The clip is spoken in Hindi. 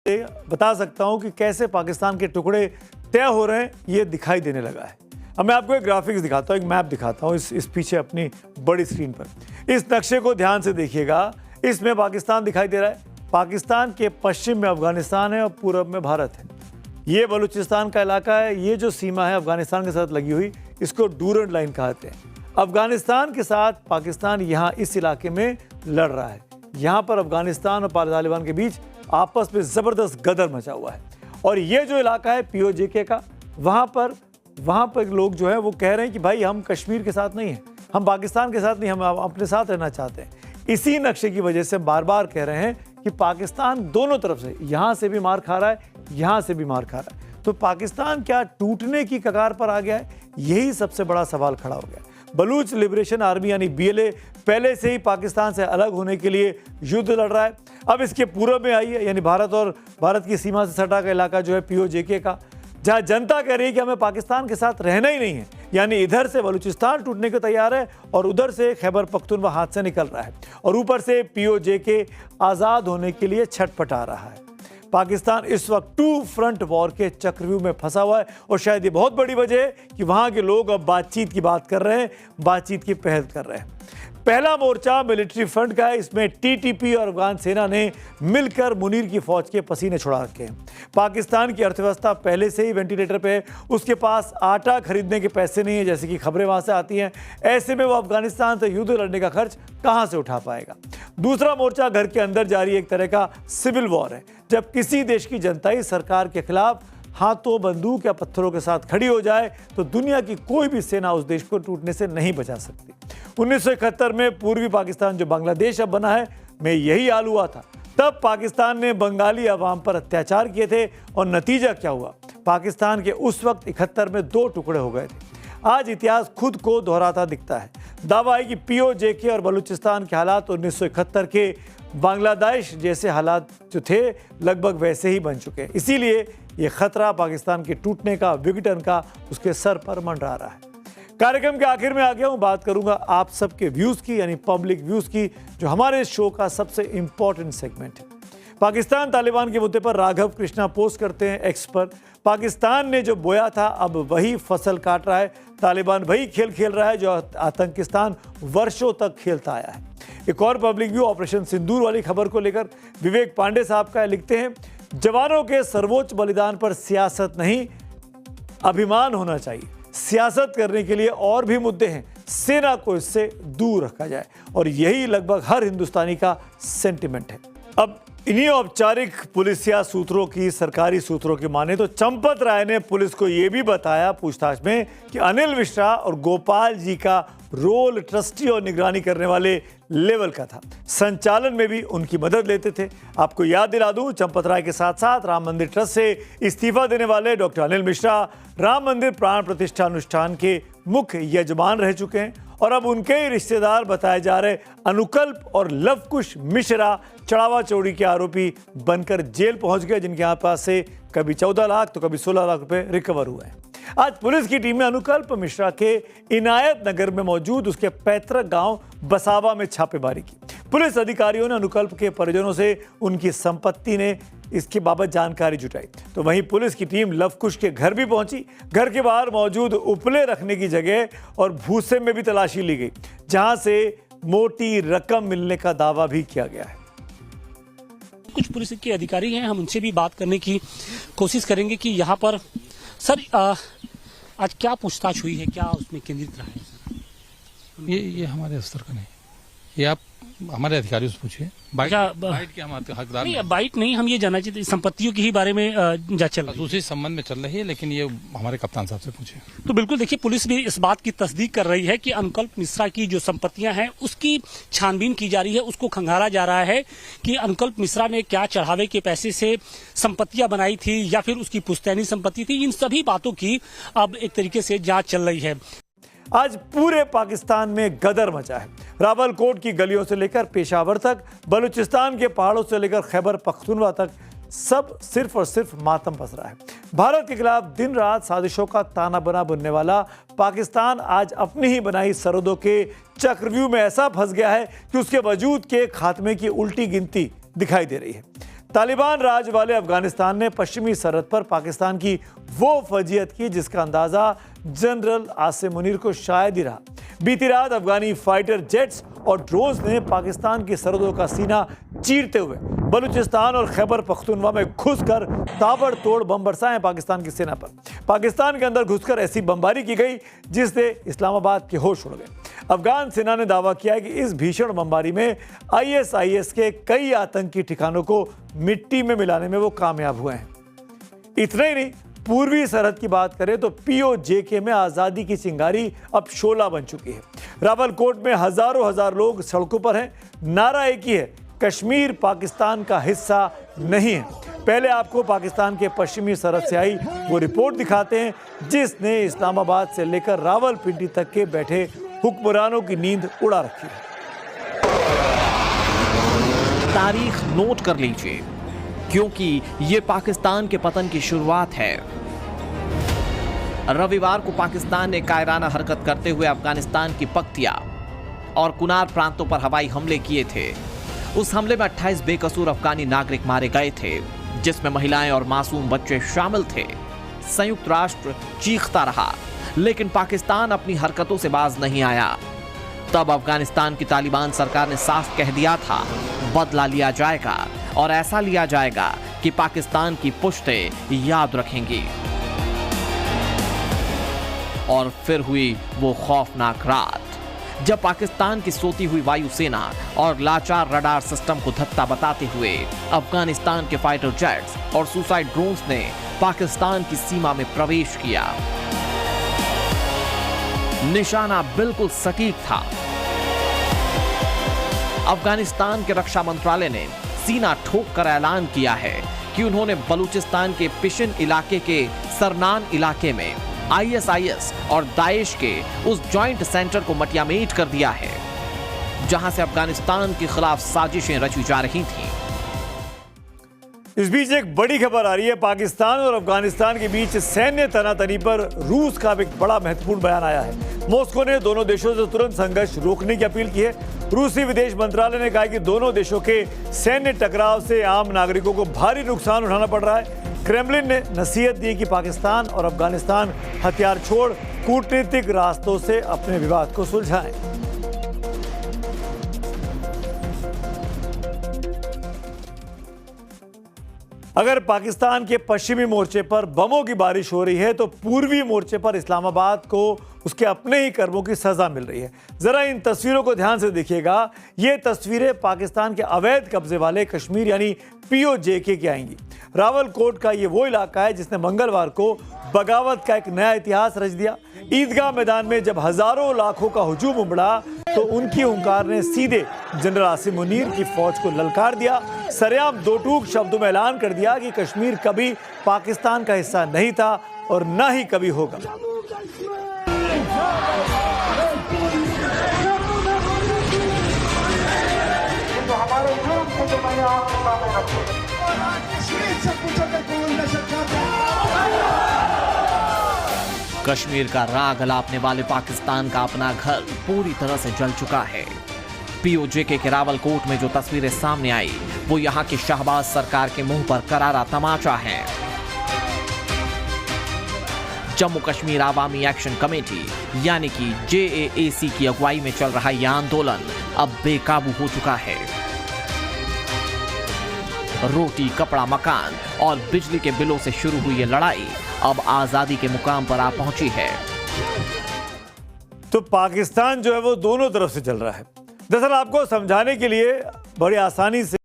बता सकता हूं कि कैसे पाकिस्तान के टुकड़े तय हो रहे हैं, ये दिखाई देने लगा है। अब मैं आपको एक ग्राफिक्स दिखाता हूं, एक मैप दिखाता हूं इस पीछे अपनी बड़ी स्क्रीन पर। इस नक्शे को ध्यान से देखिएगा, इसमें पाकिस्तान दिखाई दे रहा है। पाकिस्तान के पश्चिम में अफगानिस्तान है और पूरब में भारत है। ये बलूचिस्तान का इलाका है। ये जो सीमा है अफगानिस्तान के साथ लगी हुई, इसको डूरंड लाइन कहते हैं। अफगानिस्तान के साथ पाकिस्तान यहाँ इस इलाके में लड़ रहा है। यहाँ पर अफगानिस्तान और तालिबान के बीच आपस में ज़बरदस्त गदर मचा हुआ है। और ये जो इलाका है POJK का, वहाँ पर लोग जो है वो कह रहे हैं कि भाई हम कश्मीर के साथ नहीं हैं, हम पाकिस्तान के साथ नहीं, हम अपने साथ रहना चाहते हैं। इसी नक्शे की वजह से बार बार कह रहे हैं कि पाकिस्तान दोनों तरफ से, यहाँ से भी मार खा रहा है, यहाँ से भी मार खा रहा है। तो पाकिस्तान क्या टूटने की कगार पर आ गया है? यही सबसे बड़ा सवाल खड़ा हो गया। बलूच लिबरेशन आर्मी यानी BLA पहले से ही पाकिस्तान से अलग होने के लिए युद्ध लड़ रहा है। अब इसके पूर्व में आई है, यानी भारत की सीमा से सटा का इलाका जो है POJK का, जहां जनता कह रही है कि हमें पाकिस्तान के साथ रहना ही नहीं है। यानी इधर से बलूचिस्तान टूटने को तैयार है और उधर से खैबर पख्तूनख्वा हाथ से निकल रहा है और ऊपर से POJK आज़ाद होने के लिए छटपटा रहा है। पाकिस्तान इस वक्त 2 फ्रंट वॉर के चक्रव्यूह में फंसा हुआ है और शायद ये बहुत बड़ी वजह है कि वहां के लोग अब बातचीत की बात कर रहे हैं, बातचीत की पहल कर रहे हैं। पहला मोर्चा मिलिट्री फ्रंट का है। इसमें TTP और अफगान सेना ने मिलकर मुनीर की फौज के पसीने छुड़ा रखे हैं। पाकिस्तान की अर्थव्यवस्था पहले से ही वेंटिलेटर पे है। उसके पास आटा खरीदने के पैसे नहीं है, जैसे कि खबरें वहां से आती हैं। ऐसे में वो अफगानिस्तान से युद्ध लड़ने का खर्च कहां से उठा पाएगा? दूसरा मोर्चा घर के अंदर जारी एक तरह का सिविल वॉर है। जब किसी देश की जनता ही सरकार के खिलाफ हाथों, बंदूक या पत्थरों के साथ खड़ी हो जाए तो दुनिया की कोई भी सेना उस देश को टूटने से नहीं बचा सकती। 1971 में पूर्वी पाकिस्तान जो बांग्लादेश अब बना है, में यही हाल हुआ था। तब पाकिस्तान ने बंगाली अवाम पर अत्याचार किए थे और नतीजा क्या हुआ? पाकिस्तान के उस वक्त 71 में 2 टुकड़े हो गए थे। आज इतिहास खुद को दोहराता दिखता है। दावा है कि POJK और बलूचिस्तान के हालात 1971 के बांग्लादेश जैसे हालात जो थे लगभग वैसे ही बन चुके हैं। इसीलिए ये खतरा पाकिस्तान के टूटने का, विघटन का उसके सर पर मंडरा रहा है। कार्यक्रम के आखिर में आ गया हूं, बात करूंगा आप सबके व्यूज की, यानी पब्लिक व्यूज की, जो हमारे शो का सबसे इंपॉर्टेंट सेगमेंट है। पाकिस्तान तालिबान के मुद्दे पर राघव कृष्णा पोस्ट करते हैं X पर, पाकिस्तान ने जो बोया था अब वही फसल काट रहा है। तालिबान वही खेल खेल रहा है जो आतंकिस्तान वर्षों तक खेलता आया है। एक और पब्लिक व्यू ऑपरेशन सिंदूर वाली खबर को लेकर विवेक पांडे साहब का लिखते हैं, जवानों के सर्वोच्च बलिदान पर सियासत नहीं, अभिमान होना चाहिए। सियासत करने के लिए और भी मुद्दे हैं, सेना को इससे दूर रखा जाए। और यही लगभग हर हिंदुस्तानी का सेंटिमेंट है। अब इन्हीं औपचारिक पुलिसिया सूत्रों की, सरकारी सूत्रों की माने तो चंपत राय ने पुलिस को यह भी बताया पूछताछ में कि अनिल मिश्रा और गोपाल जी का रोल ट्रस्टी और निगरानी करने वाले लेवल का था, संचालन में भी उनकी मदद लेते थे। आपको याद दिला दूं, चंपत राय के साथ साथ राम मंदिर ट्रस्ट से इस्तीफा देने वाले डॉक्टर अनिल मिश्रा राम मंदिर प्राण प्रतिष्ठा अनुष्ठान के मुख्य यजमान रह चुके हैं और अब उनके ही रिश्तेदार बताए जा रहे अनुकल्प और लवकुश मिश्रा चढ़ावा चोरी के आरोपी बनकर जेल पहुंच गए, जिनके यहाँ पास से कभी 14 लाख तो कभी 16 लाख रुपए रिकवर हुए हैं। आज पुलिस की टीम ने अनुकल्प मिश्रा के इनायत नगर में मौजूद उसके पैतृक गांव बसावा में छापेमारी की। पुलिस अधिकारियों ने अनुकल्प के परिजनों से उनकी संपत्ति ने इसके बाबत जानकारी जुटाई। तो वहीं पुलिस की टीम लवकुश के घर भी पहुंची। घर के बाहर मौजूद उपले रखने की जगह और भूसे में भी तलाशी ली गई, जहां से मोटी रकम मिलने का दावा भी किया गया है। कुछ पुलिस के अधिकारी हैं, हम उनसे भी बात करने की कोशिश करेंगे कि यहाँ पर सर आज क्या पूछताछ हुई है, क्या उसमें केंद्रित रहा है सर? ये हमारे स्तर का नहीं, ये आप हमारे अधिकारियों से पूछिए। बाइट के हम हकदार नहीं, बाइट नहीं, हम ये जानना चाहते संपत्तियों की ही बारे में जांच चल रही है, उसी संबंध में चल रही है, लेकिन ये हमारे कप्तान साहब से पूछिए। तो बिल्कुल देखिए, पुलिस भी इस बात की तस्दीक कर रही है कि अनुकल्प मिश्रा की जो संपत्तियां हैं उसकी छानबीन की जा रही है, उसको खंगाला जा रहा है कि अनुकल्प मिश्रा ने क्या चढ़ावे के पैसे से संपत्तियां बनाई थी या फिर उसकी पुश्तैनी संपत्ति थी। इन सभी बातों की अब एक तरीके से जांच चल रही है। आज पूरे पाकिस्तान में गदर मचा है। रावलकोट की गलियों से लेकर पेशावर तक, बलूचिस्तान के पहाड़ों से लेकर खैबर पख्तूनख्वा तक सब सिर्फ और सिर्फ मातम पसरा है। भारत के खिलाफ दिन रात साजिशों का ताना बना बुनने वाला पाकिस्तान आज अपनी ही बनाई सरहदों के चक्रव्यूह में ऐसा फंस गया है कि उसके वजूद के खात्मे की उल्टी गिनती दिखाई दे रही है। तालिबान राज वाले अफगानिस्तान ने पश्चिमी सरहद पर पाकिस्तान की वो फजीयत की जिसका अंदाजा जनरल आसिम मुनीर को शायद ही रहा। बीती रात अफगानी फाइटर जेट्स और ड्रोन्स ने पाकिस्तान की सरहदों का सीना चीरते हुए बलूचिस्तान और खैबर पख्तूनख्वा में घुसकर ताबड़तोड़ बम बरसाए पाकिस्तान की सेना पर। पाकिस्तान के अंदर घुसकर ऐसी बमबारी की गई जिससे इस्लामाबाद के होश उड़ गए। अफगान सेना ने दावा किया है कि इस भीषण बमबारी में ISIS के कई आतंकी ठिकानों को मिट्टी में मिलाने में वो कामयाब हुए हैं। इतना ही नहीं, पूर्वी सरहद की बात करें तो POJK में आजादी की चिंगारी अब शोला बन चुकी है। रावलकोट में हजार लोग सड़कों पर हैं। नारा एक ही है, कश्मीर पाकिस्तान का हिस्सा नहीं है। पहले आपको पाकिस्तान के पश्चिमी सरहद से आई वो रिपोर्ट दिखाते हैं जिसने इस्लामाबाद से लेकर रावलपिंडी तक के बैठे हुक्मरानों की नींद उड़ा रखी है। तारीख नोट कर लीजिए, क्योंकि ये पाकिस्तान के पतन की शुरुआत है। रविवार को पाकिस्तान ने कायराना हरकत करते हुए अफगानिस्तान की पख्तिया और कुनार प्रांतों पर हवाई हमले किए थे। उस हमले में 28 बेकसूर अफगानी नागरिक मारे गए थे, जिसमें महिलाएं और मासूम बच्चे शामिल थे। संयुक्त राष्ट्र चीखता रहा, लेकिन पाकिस्तान अपनी हरकतों से बाज नहीं आया। तब अफगानिस्तान की तालिबान सरकार ने साफ कह दिया था, बदला लिया जाएगा और ऐसा लिया जाएगा कि पाकिस्तान की पुश्तें याद रखेंगी। और फिर हुई वो खौफनाक रात जब पाकिस्तान की सोती हुई वायुसेना और लाचार रडार सिस्टम को धत्ता बताते हुए अफगानिस्तान के फाइटर जेट्स और सुसाइड ड्रोन्स ने पाकिस्तान की सीमा में प्रवेश किया। निशाना बिल्कुल सटीक था। अफगानिस्तान के रक्षा मंत्रालय ने सीना ठोक कर ऐलान किया है कि उन्होंने बलूचिस्तान के पिशिन इलाके के सरनान इलाके में ISIS और दाइश के उस जॉइंट सेंटर को मटियामेट कर दिया है, जहां से अफगानिस्तान के खिलाफ साजिशें रची जा रही थीं। इस बीच एक बड़ी खबर आ रही है। पाकिस्तान और अफगानिस्तान के बीच सैन्य तनातनी पर रूस का एक बड़ा महत्वपूर्ण बयान आया है। मॉस्को ने दोनों देशों से तुरंत संघर्ष रोकने की अपील की है। रूसी विदेश मंत्रालय ने कहा कि दोनों देशों के सैन्य टकराव से आम नागरिकों को भारी नुकसान उठाना पड़ रहा है। क्रेमलिन ने नसीहत दी कि पाकिस्तान और अफगानिस्तान हथियार छोड़ कूटनीतिक रास्तों से अपने विवाद को सुलझाएं। अगर पाकिस्तान के पश्चिमी मोर्चे पर बमों की बारिश हो रही है तो पूर्वी मोर्चे पर इस्लामाबाद को उसके अपने ही कर्मों की सजा मिल रही है। जरा इन तस्वीरों को ध्यान से देखिएगा। ये तस्वीरें पाकिस्तान के अवैध कब्जे वाले कश्मीर यानी POJK की आएंगी। रावलकोट का ये वो इलाका है जिसने मंगलवार को बगावत का एक नया इतिहास रच दिया। ईदगाह मैदान में जब हजारों लाखों का हुजूम उमड़ा तो उनकी हुंकार ने सीधे जनरल आसिम मुनीर की फौज को ललकार दिया। सरेआम दो टूक शब्दों में ऐलान कर दिया कि कश्मीर कभी पाकिस्तान का हिस्सा नहीं था और न ही कभी होगा। कश्मीर का राग अलापने वाले पाकिस्तान का अपना घर पूरी तरह से जल चुका है। POJK के रावलकोट में जो तस्वीरें सामने आई वो यहाँ की शहबाज सरकार के मुंह पर करारा तमाचा है। जम्मू कश्मीर आवामी एक्शन कमेटी यानी कि JAAC की अगुवाई में चल रहा यह आंदोलन अब बेकाबू हो चुका है। रोटी, कपड़ा, मकान और बिजली के बिलों से शुरू हुई ये लड़ाई अब आजादी के मुकाम पर आ पहुंची है। तो पाकिस्तान जो है वो दोनों तरफ से चल रहा है। दरअसल आपको समझाने के लिए बड़ी आसानी से